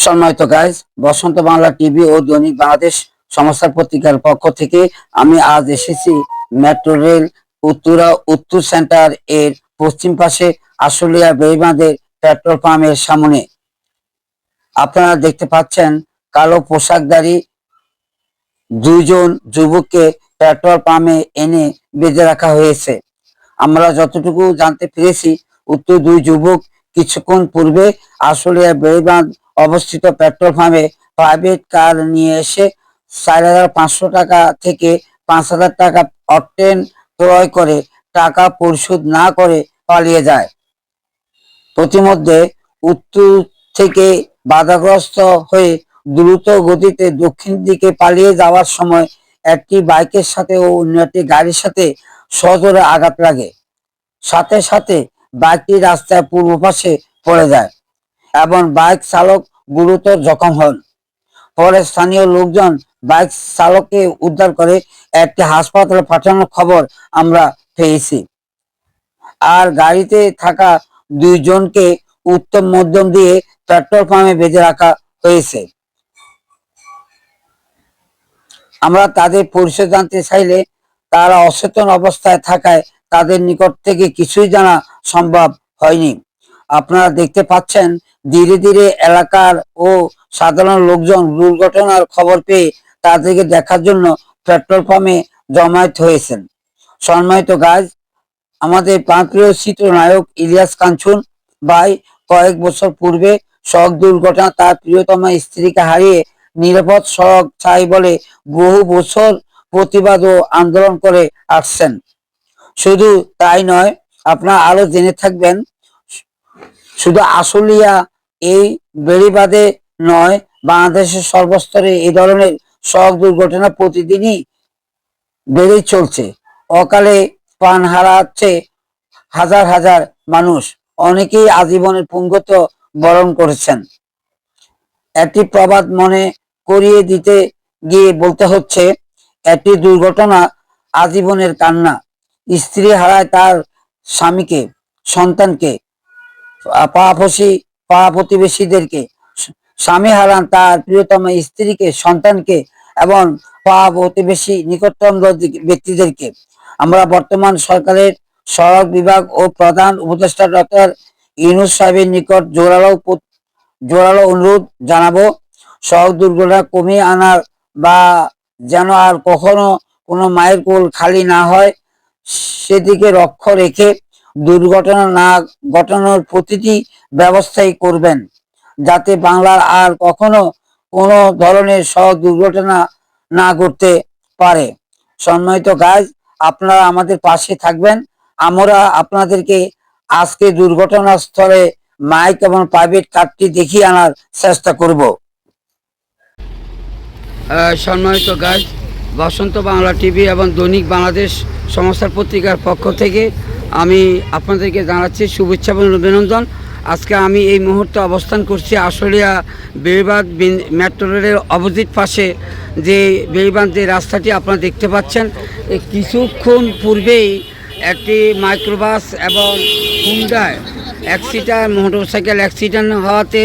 সম্মানিত গাইজ, বসন্ত বাংলা টিভি ও দৈনিক বাংলাদেশ সমাচার পত্রিকার পক্ষ থেকে আমি আজ এসেছি মেট্রো রেল উত্তর সেন্টার এর পশ্চিম পাশে আশুলিয়া বেড়িবাঁধের পেট্রোল পাম্পের সামনে। আপনারা দেখতে পাচ্ছেন কালো পোশাকধারী দুইজন যুবককে পেট্রোল পাম্পে এনে বেঁধে রাখা হয়েছে। আমরা যতটুকু জানতে পেরেছি, উক্ত দুই যুবক কিছুক্ষণ পূর্বে আশুলিয়া বেড়িবাঁধ অবস্থিত পেট্রোল পাম্পে প্রাইভেট কার নিয়ে এসে 4,500 টাকা থেকে 5,000 টাকা অকটেন ক্রয় করে টাকা পরিশোধ না করে পালিয়ে যায়। প্রতিমধ্যে উত্তর থেকে বাধাগ্রস্ত হয়ে দ্রুত গতিতে দক্ষিণ দিকে পালিয়ে যাওয়ার সময় একটি বাইকের সাথে ও অন্য একটি গাড়ির সাথে সজোরে আঘাত লাগে। সাথে সাথে বাইকটি রাস্তায় পূর্ব পাশে পড়ে যায় এবং বাইক চালক গুরুতর জখম হন। পরে স্থানীয় লোকজন বাইক চালককে উদ্ধার করে একটি হাসপাতালে পাঠানোর খবর আমরা পেয়েছি। আর গাড়িতে থাকা দুইজনকে উত্তম মধ্যম দিয়ে পেট্রোল পাম্পে বেঁধে রাখা হয়েছে। আমরা তাদের পরিচয় জানতে চাইলে তারা অচেতন অবস্থায় থাকায় তাদের নিকট থেকে কিছুই জানা সম্ভব হয়নি। আপনারা দেখতে পাচ্ছেন ধীরে ধীরে এলাকার ও সাধারণ লোকজন দুর্ঘটনার খবর পেয়ে তাদেরকে দেখার জন্য পেট্রোল পাম্পে জমায়েত হয়েছেন। সম্মানিত গাইজ, আমাদের প্রাণপ্রিয় চিত্রনায়ক ইলিয়াস কাঞ্চন ভাই কয়েক বছর পূর্বে সড়ক দুর্ঘটনা তার প্রিয়তম স্ত্রীকে হারিয়ে নিরাপদ সড়ক চাই বলে বহু বছর প্রতিবাদ ও আন্দোলন করে আসছেন। শুধু তাই নয়, আপনারা আরো জেনে থাকবেন, শুধু আশুলিয়া এই বেড়িবাঁধে নয়, বাংলাদেশের সর্বস্তরে এই ধরনের সড়ক দুর্ঘটনা প্রতিদিনই বেড়েই চলছে। অকালে প্রাণ হারাচ্ছে হাজার হাজার মানুষ, অনেকেই আজীবনের পুঙ্গত্ব বরণ করেছেন। একটি প্রবাদ মনে করিয়ে দিতে গিয়ে বলতে হচ্ছে, একটি দুর্ঘটনা আজীবনের কান্না। স্ত্রী হারায় তার স্বামীকে, সন্তানকে, পাড়া প্রতিবেশীদেরকে। স্বামী হারান তার প্রিয়তম স্ত্রীকে, সন্তানকে এবং পাড়া প্রতিবেশী নিকটতম ব্যক্তিদেরকে। আমরা বর্তমান সরকারের সড়ক বিভাগ ও প্রধান উপদেষ্টা ডক্টর ইউনূস সাহেবের নিকট জোরালো অনুরোধ জানাবো, সড়ক দুর্ঘটনা কমিয়ে আনার বা যেন আর কখনো কোনো মায়ের কোল খালি না হয় সেদিকে লক্ষ্য রেখে দুর্ঘটনা না ঘটানোর প্রতিটি ব্যবস্থাই করবেন, যাতে বাংলার আর কখনো কোনো ধরনের সড়ক দুর্ঘটনা না ঘটতে পারে। সম্মানিত গাইজ, আপনারা আমাদের পাশে থাকবেন। আমরা আপনাদেরকে আজকে দুর্ঘটনাস্থলে মাইক এবং প্রাইভেট কারটি দেখিয়ে আনার চেষ্টা করব। সম্মানিত গাইজ, বসন্ত বাংলা টিভি এবং দৈনিক বাংলাদেশ সমাচার পত্রিকার পক্ষ থেকে আমি আপনাদেরকে জানাচ্ছি শুভেচ্ছা এবং অভিনন্দন। আজকে আমি এই মুহূর্তে অবস্থান করছি আশুলিয়া বেড়িবাঁধ মেট্রো রেলের অপোজিট পাশে যে বেড়িবাঁধ যে রাস্তাটি আপনারা দেখতে পাচ্ছেন। কিছুক্ষণ পূর্বেই একটি মাইক্রোবাস এবং হুন্ডায় মোটরসাইকেল অ্যাক্সিডেন্ট হওয়াতে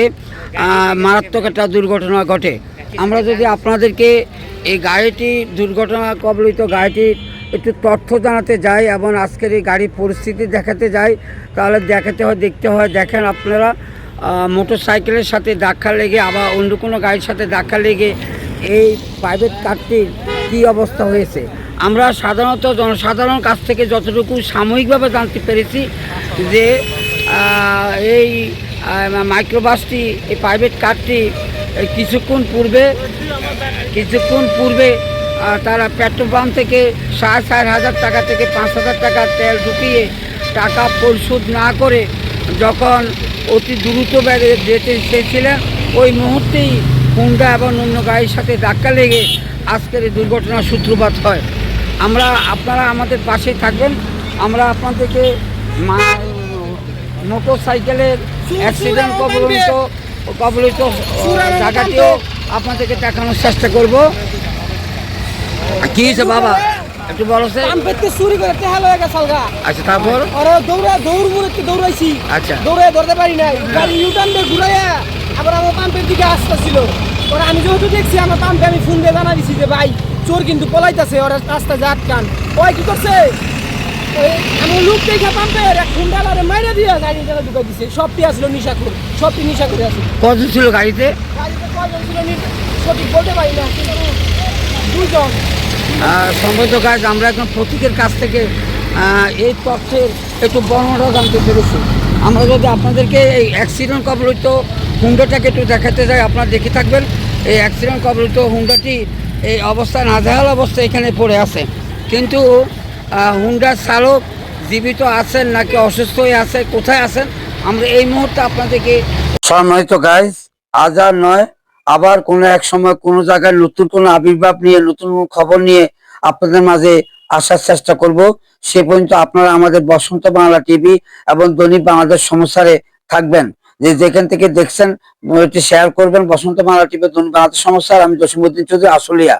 মারাত্মক একটা দুর্ঘটনা ঘটে। আমরা যদি আপনাদেরকে এই দুর্ঘটনা কবলিত গাড়িটির একটু তথ্য জানাতে যাই এবং আজকের এই গাড়ির পরিস্থিতি দেখাতে যাই, তাহলে দেখতে হয় দেখেন আপনারা, মোটরসাইকেলের সাথে ধাক্কা লেগে আবার অন্য কোনো গাড়ির সাথে ধাক্কা লেগে এই প্রাইভেট কারটির কী অবস্থা হয়েছে। আমরা সাধারণত জনসাধারণ কাছ থেকে যতটুকু সাময়িকভাবে জানতে পেরেছি যে এই মাইক্রোবাসটি, এই প্রাইভেট কারটি কিছুক্ষণ পূর্বে তারা পেট্রোল পাম্প থেকে 4,500 টাকা থেকে 5,000 টাকা তেল ঢুকিয়ে টাকা পরিশোধ না করে যখন অতি দ্রুত বেগে যেতে চেয়েছিলেন, ওই মুহূর্তেই হুন্ডা এবং অন্য গাড়ির সাথে ধাক্কা লেগে আজকের এই দুর্ঘটনার সূত্রপাত হয়। আপনারা আমাদের পাশেই থাকবেন। আমরা আপনাদেরকে মোটর সাইকেলের অ্যাক্সিডেন্ট কবলিত জায়গাটিও আপনাদেরকে দেখানোর চেষ্টা করব। কি হয়েছে বাবা, একটু বলো। চুরি করে আচ্ছা, তারপর দৌড়াইছি। আচ্ছা, দৌড়ে ধরতে পারি না, গাড়ি ইউটার্ন দিয়ে ঘুরাইয়া আবার আমার পাম্পের দিকে রাস্তা ছিল। ওরা আমি যেহেতু দেখছি আমার পাম্পে আমি ফোন দিয়ে জানা দিছি যে ভাই চোর কিন্তু পলাইতেছে, ওরা রাস্তা যা আটকান। ওই কি করছে, ওই আমি লোক দেখে পাম্পের এক খুন্ডালারে মাইরা দিয়ে গাড়ি জায়গা ঢুকাই দিছে। সবটি আসলো নিশাখোর, সবটি নিশাখোরে আছে। কজন ছিল গাড়িতে? গাড়িতে কয়জন ছিল সঠিক বলতে পারি না, কিন্তু 2 জন। সম্ভবত গাইজ আমরা এখন প্রতীকের কাছ থেকে এই তথ্যের একটু বর্ণনা জানতে পেরেছি। আমরা যদি আপনাদেরকে এই অ্যাক্সিডেন্ট কবলিত হুন্ডাটাকে একটু দেখাতে যাই, আপনারা দেখে থাকবেন। এই অ্যাক্সিডেন্ট কবলিত হুন্ডাটি এই অবস্থায় নাজেহাল অবস্থায় এখানে পড়ে আছে, কিন্তু হুন্ডার চালক জীবিত আছেন নাকি অসুস্থ হয়ে আছে, কোথায় আছেন আমরা এই মুহূর্তে আপনাদেরকে। সম্মানিত গাইজ, আজ আর নয়, আবার কোনো এক সময় কোনো জায়গায় নতুন কোনো আবির্ভাব নিয়ে, নতুন কোনো খবর নিয়ে আপনাদের মাঝে আসার চেষ্টা করব। সে পর্যন্ত আপনারা আমাদের বসন্ত বাংলা টিভি এবং দৈনিক বাংলাদেশ সমাচারে থাকবেন। যেখান থেকে দেখছেন এটি শেয়ার করবেন। বসন্ত বাংলা টিভি, দৈনিক বাংলাদেশ সমাচার। আমি জসিমউদ্দিন চৌধুরী, আশুলিয়া।